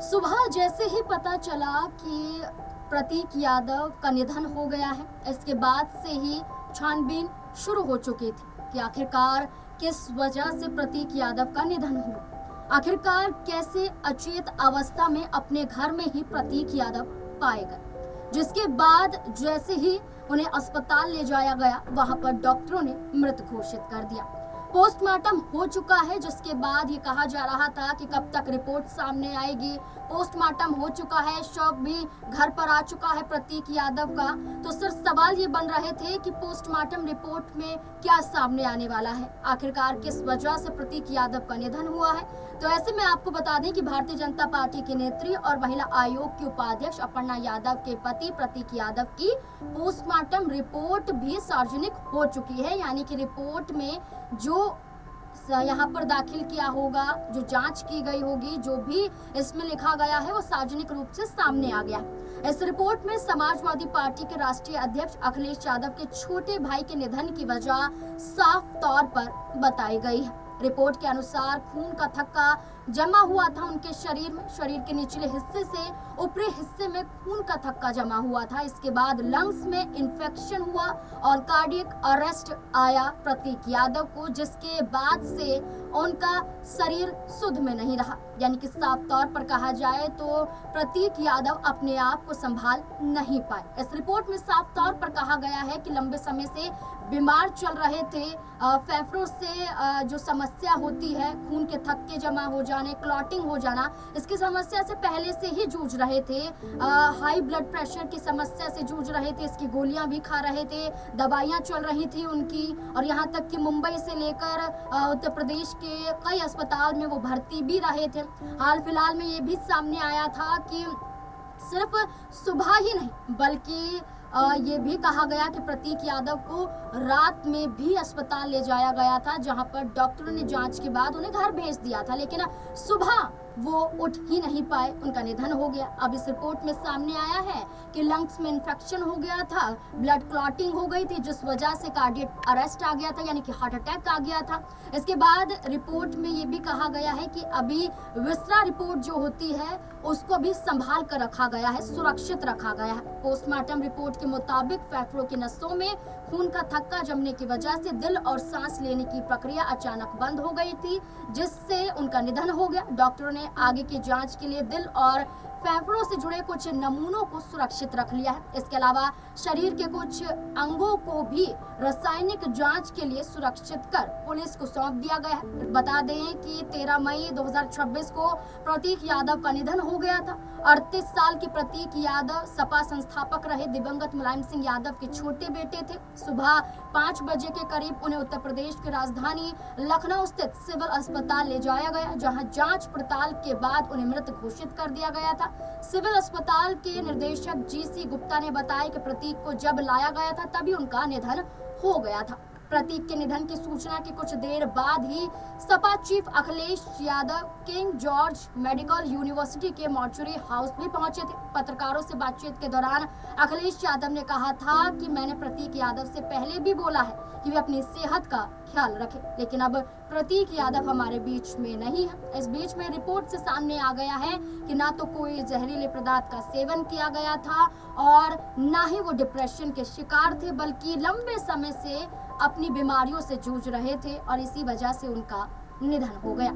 सुबह जैसे ही पता चला कि प्रतीक यादव का निधन हो गया है, इसके बाद से ही छानबीन शुरू हो चुकी थी कि आखिरकार किस वजह से प्रतीक यादव का निधन हुआ। आखिरकार कैसे अचेत अवस्था में अपने घर में ही प्रतीक यादव पाए गए, जिसके बाद जैसे ही उन्हें अस्पताल ले जाया गया, वहां पर डॉक्टरों ने मृत घोषित कर दिया। पोस्टमार्टम हो चुका है, जिसके बाद ये कहा जा रहा था कि कब तक रिपोर्ट सामने आएगी। पोस्टमार्टम हो चुका है, शव भी घर पर आ चुका है प्रतीक यादव का। तो सिर्फ सवाल ये बन रहे थे कि पोस्टमार्टम रिपोर्ट में क्या सामने आने वाला है, आखिरकार किस वजह से प्रतीक यादव का निधन हुआ है। तो ऐसे में आपको बता दें कि भारतीय जनता पार्टी की नेत्री और महिला आयोग की उपाध्यक्ष अपर्णा यादव के पति प्रतीक यादव की पोस्टमार्टम रिपोर्ट भी सार्वजनिक हो चुकी है। यानी कि रिपोर्ट में जो यहाँ पर दाखिल किया होगा, जो जांच की गई होगी, जो भी इसमें लिखा गया है, वो सार्वजनिक रूप से सामने आ गया। इस रिपोर्ट में समाजवादी पार्टी के राष्ट्रीय अध्यक्ष अखिलेश यादव के छोटे भाई के निधन की वजह साफ तौर पर बताई गई है। रिपोर्ट के अनुसार खून का थक्का जमा हुआ था उनके शरीर में। शरीर के निचले हिस्से से ऊपरी हिस्से में खून का थक्का जमा हुआ था। इसके बाद लंग्स में इन्फेक्शन हुआ और कार्डियक अरेस्ट आया प्रतीक यादव को, जिसके बाद से उनका शरीर शुद्ध में नहीं रहा। यानी कि साफ तौर पर कहा जाए तो प्रतीक यादव अपने आप को संभाल नहीं पाए। इस रिपोर्ट में साफ तौर पर कहा गया है कि लंबे समय से बीमार चल रहे थे। फेफड़ों से जो समस्या होती है, खून के थक्के जमा हो जाने, क्लॉटिंग हो जाना, इसकी समस्या से पहले से ही जूझ रहे थे। हाई ब्लड प्रेशर की समस्या से जूझ रहे थे, इसकी गोलियां भी खा रहे थे, दवाइयां चल रही थी उनकी, और यहाँ तक कि मुंबई से लेकर उत्तर प्रदेश के कई अस्पताल में वो भर्ती भी रहे थे। हाल फिलहाल में ये भी सामने आया था कि सिर्फ सुबह ही नहीं बल्कि ये भी कहा गया कि प्रतीक यादव को रात में भी अस्पताल ले जाया गया था, जहां पर डॉक्टरों ने जांच के बाद उन्हें घर भेज दिया था, लेकिन सुबह वो उठ ही नहीं पाए, उनका निधन हो गया। अब इस रिपोर्ट में सामने आया है कि लंग्स में इन्फेक्शन हो गया था, ब्लड क्लॉटिंग हो गई थी, जिस वजह से कार्डियक अरेस्ट आ गया था, यानी कि हार्ट अटैक आ गया था। इसके बाद रिपोर्ट में ये भी कहा गया है कि अभी विसरा रिपोर्ट जो होती है उसको भी संभाल कर रखा गया है, सुरक्षित रखा गया है। पोस्टमार्टम रिपोर्ट के मुताबिक फेफड़ों की नसों में खून का थक्का जमने की वजह से दिल और सांस लेने की प्रक्रिया अचानक बंद हो गई थी, जिससे उनका निधन हो गया। डॉक्टरों ने आगे की जांच के लिए दिल और फेफड़ों से जुड़े कुछ नमूनों को सुरक्षित रख लिया है। इसके अलावा शरीर के कुछ अंगों को भी रासायनिक जांच के लिए सुरक्षित कर पुलिस को सौंप दिया गया है। बता दें कि 13 मई 2026 को प्रतीक यादव का निधन हो गया था। 38 साल के प्रतीक यादव सपा संस्थापक रहे दिवंगत मुलायम सिंह यादव के छोटे बेटे थे। सुबह 5 बजे के करीब उन्हें उत्तर प्रदेश की राजधानी लखनऊ स्थित सिविल अस्पताल ले जाया गया, जहां जांच पड़ताल के बाद उन्हें मृत घोषित कर दिया गया था। सिविल अस्पताल के निदेशक GC गुप्ता ने बताया कि प्रतीक को जब लाया गया था तभी उनका निधन हो गया था। प्रतीक के निधन की सूचना के कुछ देर बाद ही Sapa chief Akhilesh Yadav King George medical university के मॉर्चुरी हाउस भी पहुंचे थे। पत्रकारों से बातचीत के दौरान अखिलेश यादव ने कहा था कि मैंने प्रतीक यादव से पहले भी बोला है कि वे अपनी सेहत का ख्याल रखें, लेकिन अब प्रतीक यादव हमारे बीच में नहीं है। इस बीच में रिपोर्ट से सामने आ गया है कि ना तो कोई जहरीले पदार्थ का सेवन किया गया था और ना ही वो डिप्रेशन के शिकार थे, बल्कि लंबे समय से अपनी बीमारियों से जूझ रहे थे और इसी वजह से उनका निधन हो गया।